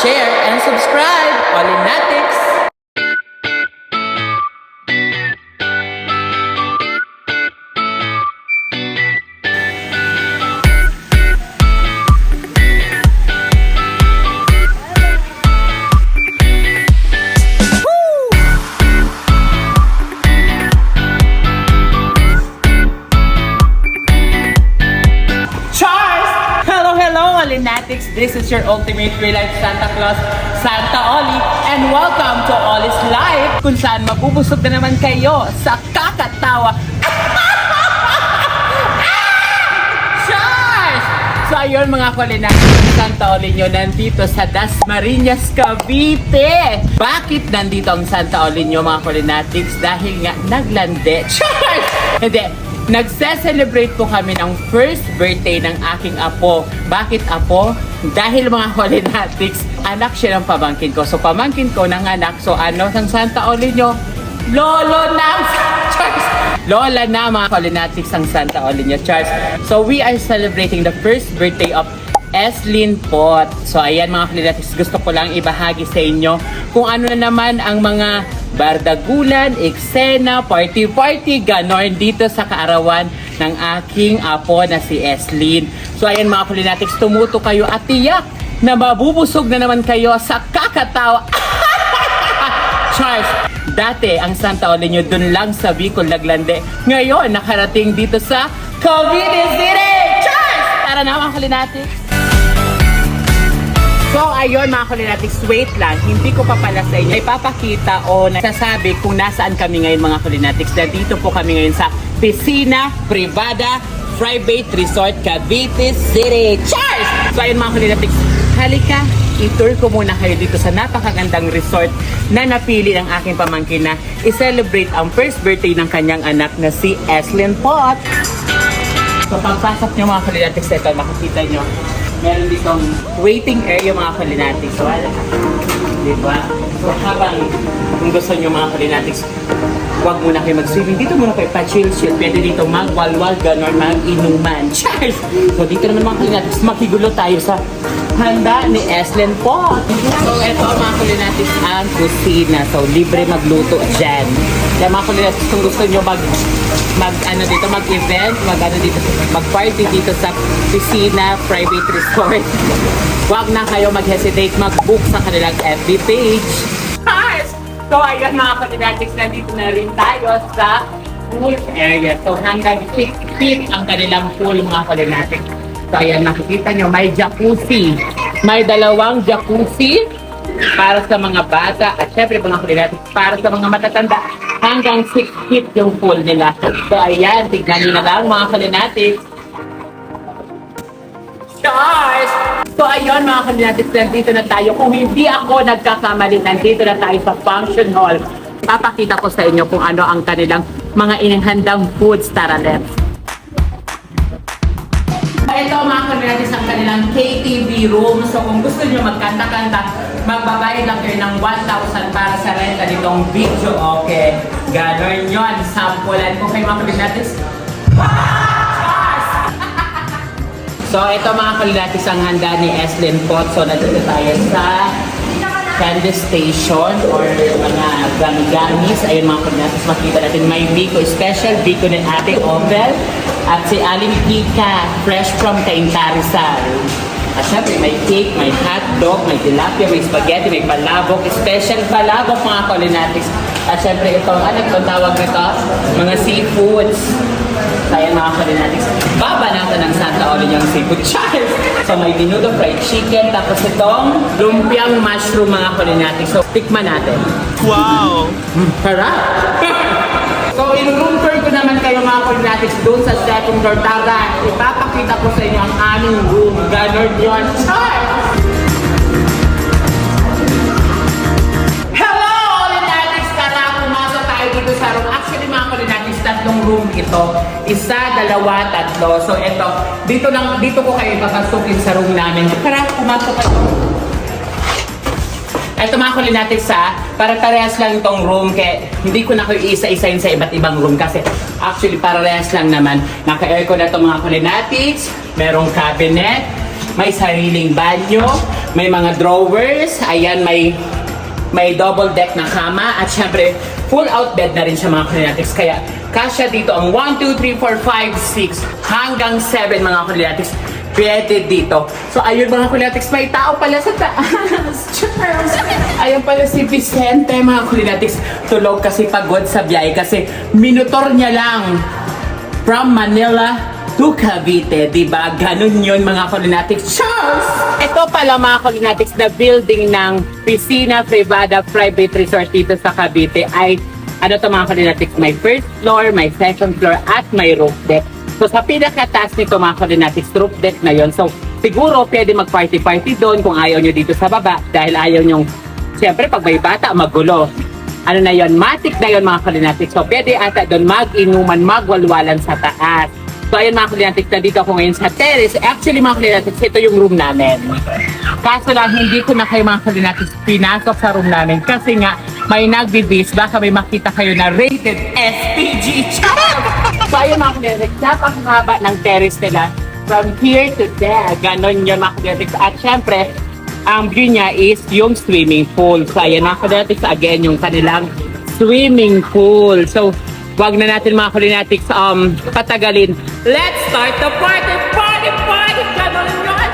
share, and subscribe. Olinatics! Olinatics, this is your ultimate real-life Santa Claus, Santa Oli, and welcome to Oli's Life, kung saan mabubusog na naman kayo sa kakatawa. Cheers! So ayun mga Olinatics, Santa Oli nyo nandito sa Dasmariñas, Cavite. Bakit nandito ang Santa Oli nyo mga Olinatics? Dahil nga naglande. Cheers! Hindi. Nagse-celebrate po kami ng first birthday ng aking apo. Bakit apo? Dahil mga Olinatics, anak siya ng pamangkin ko. So pamangkin ko ng anak. So ano sang Santa Oli nyo? Lolo na! Charles! Lola na mga Olinatics ang Santa Oli nyo. Charles. So we are celebrating the first birthday of Eslyn Pot. So ayan mga Olinatics, gusto ko lang ibahagi sa inyo kung ano na naman ang mga bardagulan, eksena, party-party, ganon dito sa kaarawan ng aking apo na si Eslyn. So ayan mga Olinatics, tumuto kayo at tiyak na mabubusog na naman kayo sa kakatawa. Charles, dati ang Santa Oli nyo dun lang sa Bicol naglande. Ngayon, nakarating dito sa Cavite City! Charles! Tara na mga Olinatics! So ayun mga Olinatics, wait lang, hindi ko pa pala sa inyo ipapakita o nasasabi kung nasaan kami ngayon mga Olinatics. Dito po kami ngayon sa Piscina Privada Private Resort Cavite City. Cheers! So ayun mga Olinatics, halika, i-tour ko muna kayo dito sa napakagandang resort na napili ng aking pamangkin na i-celebrate ang first birthday ng kanyang anak na si Eslyn Pot. So pagpasok nyo mga Olinatics, ito makikita nyo. Meron ditong waiting area mga Olinatics. So, diba? So, habang kung gusto nyo mga Olinatics, huwag muna kayo mag-swimming. Dito muna kayo pa-chill-chill. Pwede dito mag-walwal, ganon, mag-inuman. Cheers! So, dito naman mga Olinatics, makigulo tayo sa handa ni Eslyn Pot. So, ito mga Olinatics ang kusina. So, libre magluto dyan. Kaya mga Olinatics, kung gusto nyo mag-event, mag-party dito sa Piscina Private Resort, huwag na kayo mag-hesitate mag-book sa kanilang FB page. Cheers! So, ayun mga Olinatics, nandito na rin tayo sa pool area. So, hanggang 6 feet ang kanilang pool mga Olinatics. So, ayan, nakikita nyo, may jacuzzi. May dalawang jacuzzi para sa mga bata at syempre mga Olinatics, para sa mga matatanda. Hanggang 6 feet yung pool nila. So, ayan, tignan nyo na lang mga Olinatics. Stars! So, ayun mga Olinatics, nandito na tayo. Kung hindi ako nagkakamali, nandito na tayo sa function hall. Papakita ko sa inyo kung ano ang kanilang mga inhandang foods. Tara, let's. Ito mga Olinatics ang kanilang KTV room. So kung gusto nyo magkanta-kanta, magbabayad lang kayo ng 1,000 para sa renta nitong video. Okay, gano'n yun. Sampulan ko kayo mga Olinatics. So ito mga Olinatics ang handa ni Eslyn Pot. So nandito tayo sa candy station or mga gami-gamis. Ayun mga Olinatics, makita natin may biko, special biko ng Ate Ovel at si Aling Kika, fresh from Cainta Rizal. At syempre may cake, may hotdog, may tilapia, may spaghetti, may palabok, special palabok mga Olinatics. At syempre itong, itong tawag nito, mga seafoods. Kaya mga Olinatics, babanatan ng Santa Oli yung seafood. Cheers! So may dinudo fried chicken, tapos itong lumpiang mushroom mga Olinatics. So tikman natin. Wow! Harap! So i-room tour ko naman kayo mga Olinatics doon sa second floor. Tara, ipapakita ko sa inyo ang aming room. Ganon yun. Cheers! Sa room. Actually mga Olinatics, tatlong room ito. Isa, dalawa, tatlo. So ito, dito ko kayo ipapasukin sa room namin. Para pumasok kayo. Ito mga Olinatics para parehas lang itong room. Kaya hindi ko na kayo isa-isayin sa iba't ibang room. Kasi actually parehas lang naman. Naka-aircon na itong mga Olinatics. Merong cabinet. May sariling banyo. May mga drawers. Ayan, may double deck na kama. At syempre, full out bed na rin siya mga Kulinatics. Kaya, kasya dito ang 1, 2, 3, 4, 5, 6 hanggang 7 mga Kulinatics. Pwede dito. So, ayun mga Kulinatics, may tao pala sa taas. Charles! Ayun pala si Vicente mga Kulinatics. Tulog kasi pagod sa biyahe kasi minutor niya lang from Manila to Cavite. Diba? Ganun yun mga Kulinatics. Charles! Ito pala mga Kulinatics na building ng Piscina Privada Private Resort dito sa Cavite ay ano to mga Kulinatics, may first floor, may second floor, at may roof deck. So sa pinakataas nito mga Kulinatics, roof deck na yon. So siguro pwede mag-party-party doon kung ayaw nyo dito sa baba dahil ayaw nyo, siyempre pag may bata, magulo. Ano na yon, matik na yon mga Kulinatics. So pwede ata doon mag-inuman, magwalwalan sa taas. So ayun mga Kulinatics, nandito ako ngayon sa terrace. Actually mga Kulinatics, ito yung room namin. Kaso lang hindi ko na kayo mga Kulinatics pinasok sa room namin kasi nga may nagbibis, baka may makita kayo na rated SPG. So ayun mga Kulinatics, napakahaba ng terrace nila from here to there. Ganon yun mga Kulinatics. At syempre, ang view niya is yung swimming pool. So ayun mga Kulinatics, again yung kanilang swimming pool. So wag na natin mga Kulinatics patagalin. Let's start the party! Party! Party! Ganon yun!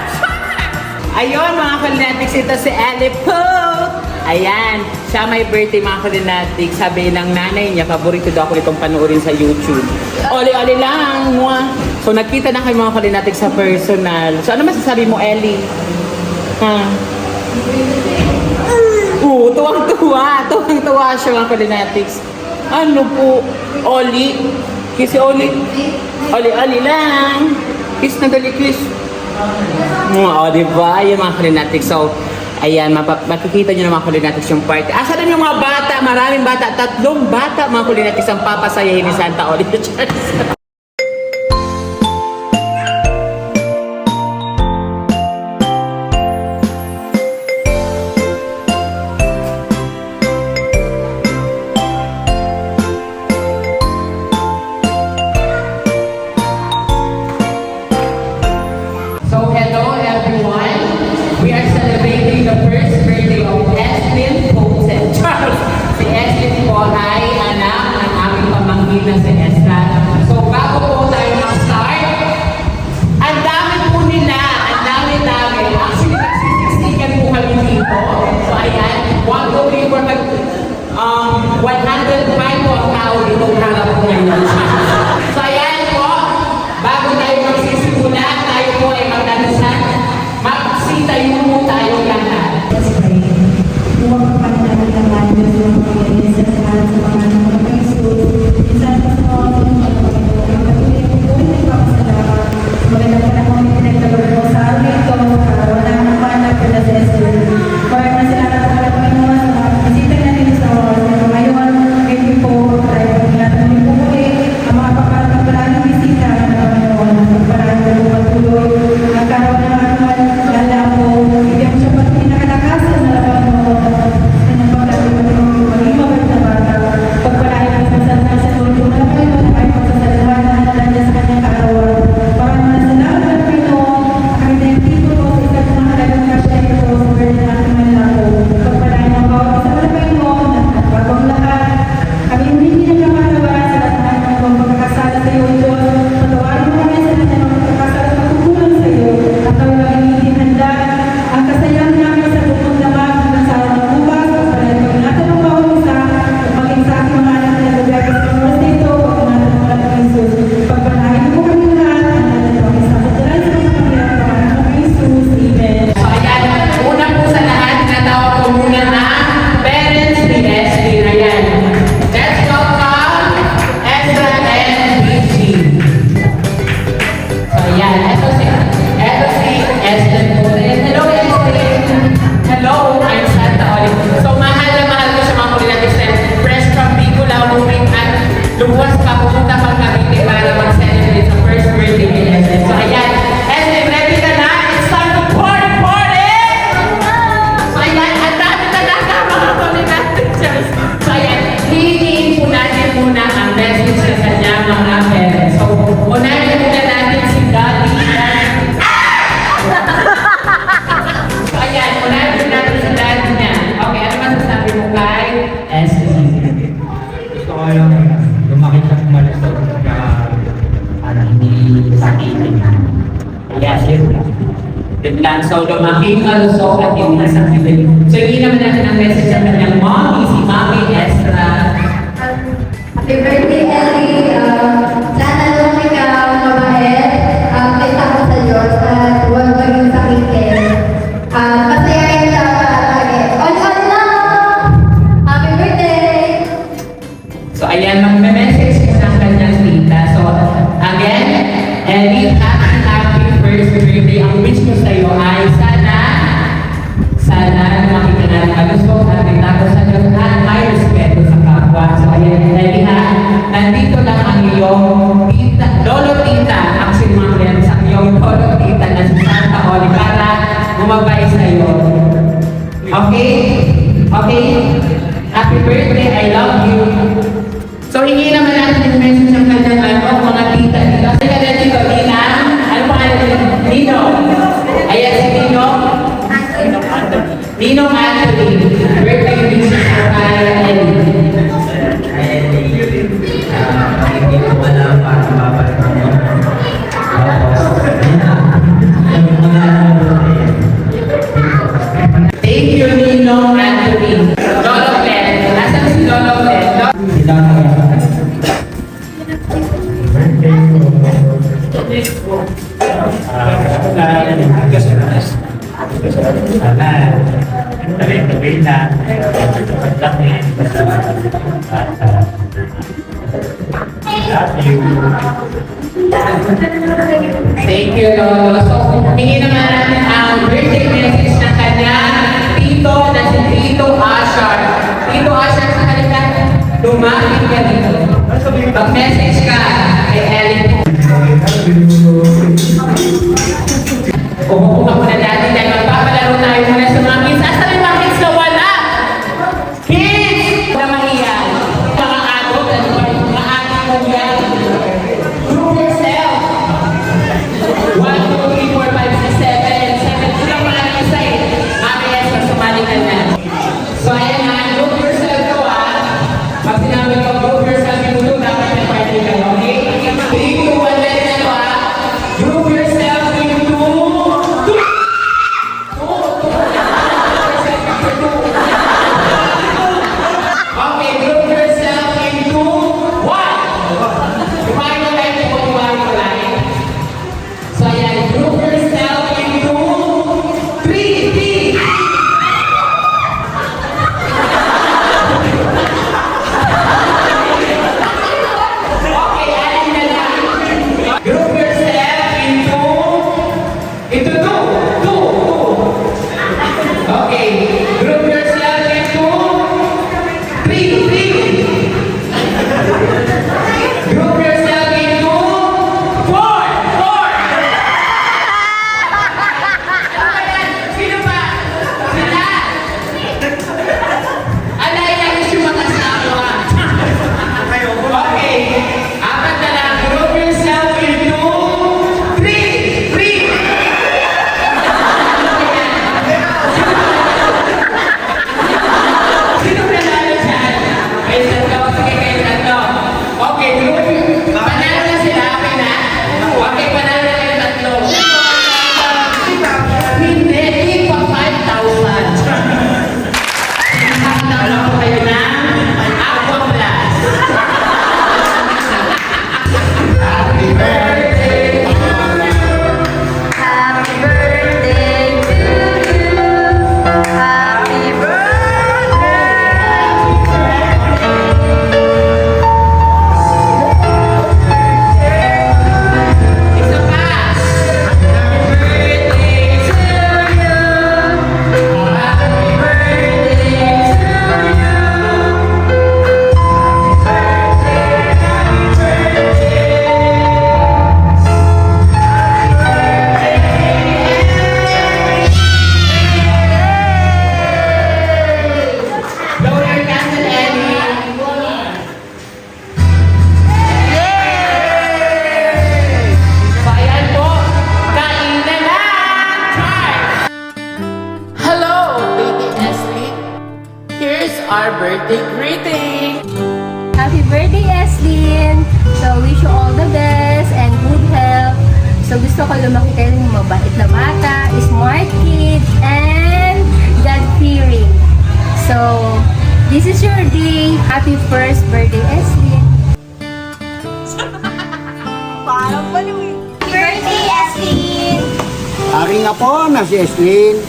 Ayun mga Kulinatics, ito si Ellie Pope! Ayan, siya may birthday mga Kulinatics. Sabi ng nanay niya, paborito daw ako itong panoorin sa YouTube. Oli-oli lang! Mwah. So nagkita na kayo mga Kulinatics sa personal. So ano masasabi mo, Ellie? Ha? Tuwang-tuwa! Tuwang-tuwa siya mga Kulinatics. Ano po? Oli? Kasi Oli? Oli-oli lang! Kiss na dali, kiss! O, diba? Yung mga Kulinatics. So, ayan, makikita nyo na mga Kulinatics yung party. Asa na yung mga bata? Maraming bata. 3 bata mga Kulinatics ang papasayahin ni Santa Oli. So, hello everyone. We are celebrating the first birthday of Eslyn Posen. Charles! Si Eslyn po ay anak ng aming pamangkin na si Esra. So, bago po tayo mag-start, ang dami po nila, ang dami-dami. Actually, nagsisiksikan po kami dito. So, ayan, 1, 2, 3, 4, 105 po ang tao dito harap po ngayon. So, ayan po, bago tayo magsisimula, tayo po ay magdadasal. Magsitayo po tayo lahat. Let's pray. Huwag kapag-namin ang Diyos ng Panginoon sa lahat sa mga ng Panginoon. Minsan pa sa mga lang. So, lumaki also at hindi sa kanya. So, hindi naman natin ang message sa kanyang mommy, si Mami Estra. Happy birthday, Ellie. Sana lumaki ka, mabait. Kita ko sa Diyos at huwag maging sakitin. Pasayahin ka palagi. On lang! Happy birthday! So, ayan, mag-message ko ng kanyang tita. So, again, Ellie, happy first birthday. Ang wish ko sa'yo ay sana makita na ng kalusok natin tapos sa Diyos at may respeto sa kapwa. So, ayan, Ellie, nandito lang ang iyong tita, lolo tita, actually mga friends, ang iyong lolo tita na si Santa Oli para gumabay sa'yo. Okay? Okay? Happy birthday, I love you. So, hingi naman natin yung message ng kanyang mga tita dito. Kasi ka na dito, Nina. Ano pa kayo? Nino. Ayan si Nino. Nino Anthony. Birthday wishes for kay Ellie. Hindi ko alam paano babalik mo. Thank you, Nino Anthony. Lolo Glenn. Nasaan si Lolo Glenn? Sana, tuloy-tuloy na. Laki. Love you. Thank you, Lolo. So, hingi naman natin ang birthday message ng kanya, Tito, na si Tito Asher. Tito Asher, sa kanila, lumapit ka dito. Mag-message ka kay Ellie. Kumukuha ko na natin dahil magpapalaro tayo muna sa mga kids. Asa rin mga kids na wala? Kids! Na mahiyan. Mga adult, ano ba? Mga adult mo yan. Prove yourself. 1, 2, 3, 4, 5, 6, 7. 7 lang mga isa eh. Mami, yes, masumali ka na. So, ayan na. Prove yourself ko Pag sinabi ko, prove yourself yung ulo, dapat may party kayo, okay? 3, 2, 1, let's go Prove yourself into... Okay, group yourself into one. Kumain na tayo kung kumain ko lang. So, ayan, group yourself into three. Okay, alin na lang. Group yourself into two. Okay, group yourself into three. Group yourself into four. Sino ba? Sila? Alay lang yung mga asawa. Okay, apat na lang. Group yourself into three. Sino nanalo dyan? Kayo tatlo. Sige, kayo tatlo. Okay, group. Panalo na sila. Okay na? Okay, panalo na kayo tatlo. Hindi. Ipa 5,000. Panalo ko kayo ng Aqua Plus. Happy birthday. Happy birthday to you. Happy Isa pa. Happy birthday to you. Happy birthday to you. Blow your candle, Ellie. So, ayan po. Kain na lang! Charge! Hello, baby Esli. Here's our birthday greeting. Happy birthday, Eslyn! So, wish you all the best and good health. So, So gusto ko lumaki kayong mabait na bata, smart kid, and God-fearing. So, this is your day. Happy first birthday, Eslyn. Parang paluwi. Birthday, Eslyn! Aking apo na si Eslyn.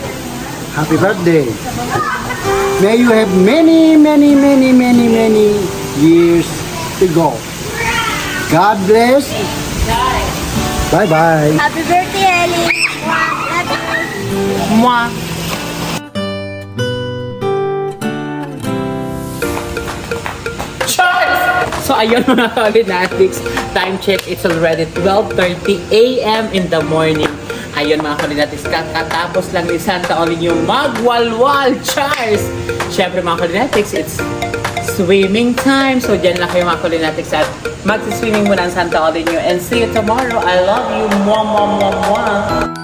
Happy birthday. May you have many years to go. God bless. Bye-bye. Happy birthday, Ellie! Mwah! Charles! So ayun mga Kalinatics, time check, it's already 12:30 a.m. in the morning. Ayun mga Kalinatics, kakatapos lang ni Santa Olinyo magwalwal, Charles! Siyempre mga Kalinatics, it's swimming time. So dyan lang kayo mga Kalinatics at magsiswimming muna ang Santa Olinyo. And see you tomorrow. I love you. Mwah, mwah, mwah, mwah.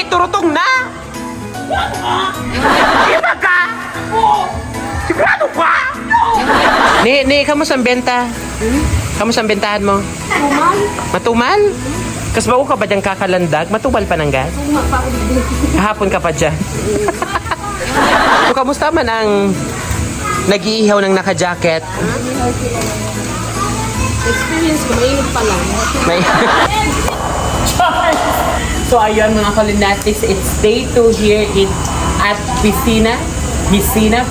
Turutong na! Iba ka! Sigurado ka! Ni, kamusta ang benta? Kamusta ang bentahan mo? Matumal? Kas ba ka ba dyan kakalandag? Matumal pa ng gas? Kahapon ka pa dyan. So, kamusta man ang nag-iihaw ng naka-jacket? Experience ko, mainit pa lang. May... So ayun mga Kalinatics, it's day 2 here at Piscina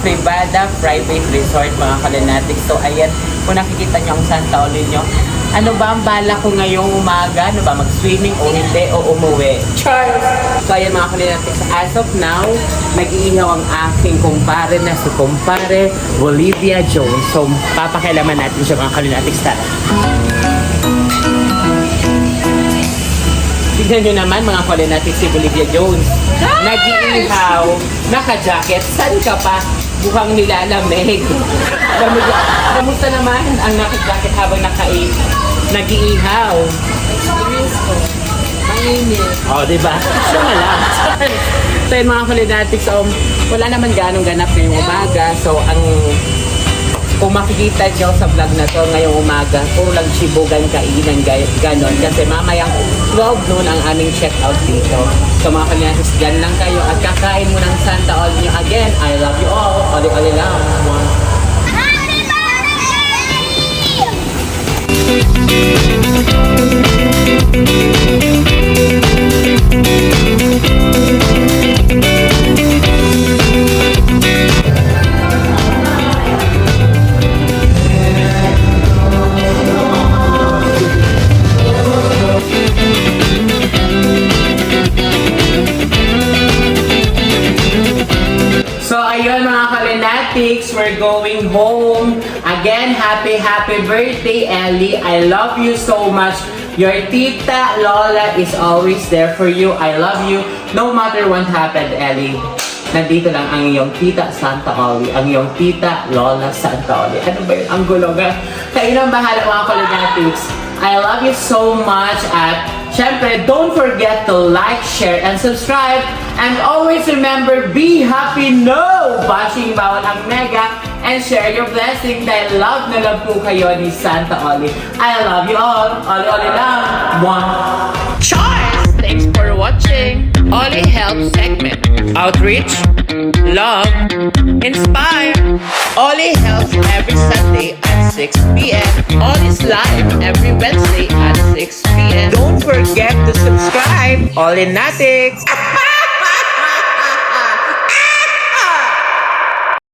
Privada Private Resort mga Kalinatics. So ayan, kung nakikita nyo ang Santa Olinyo, ano ba ang bala ko ngayong umaga? Ano ba, mag-swimming o hindi o umuwi? Charles! So ayan mga Kalinatics, as of now, nag-iihaw ang aking kumpare na si kumpare Olivia Jones. So papakialaman natin siya mga Kalinatics. Tara! Tignan nyo naman mga Kalinatics si Olivia Jones. Nag-iihaw, naka-jacket, saan ka pa? Bukhang nilalamig. Kamusta naman ang naka-jacket habang nag-iihaw? Experience ko, mainit. Oh, diba? Siya nga lang. So yun mga Kalinatics, wala naman ganong ganap ngayong umaga. So kung makikita nyo sa vlog na to ngayong umaga, kulang chibugan kainan ganon. Kasi mamayang 12 noon ang aming check-out dito. So mga Kalinatics, dyan lang kayo at kakain mo ng Santa Olinyo again. I love you all. Oli-oli lang. Happy So ayun mga Kalinatics, we're going home. Again, happy birthday, Ellie. I love you so much. Your tita Lola is always there for you. I love you. No matter what happened, Ellie. Nandito lang ang iyong tita Santa Oli. Ang iyong tita Lola Santa Oli. Ano ba yun? Ang gulo nga. Kayo nang bahala mga Kalinatics. I love you so much at syempre, don't forget to like, share, and subscribe. And always remember, be happy, no bashing, bawal ang mega, and share your blessing dahil love na love po kayo ni Santa Oli. I love you all. Oli-oli lang. Mwah! Charles! Thanks for watching Oli Help segment. Outreach, love, inspire. Oli helps every Sunday at 6 p.m. Oli's live every Wednesday at 6 p.m. Don't forget to subscribe. Olinatics!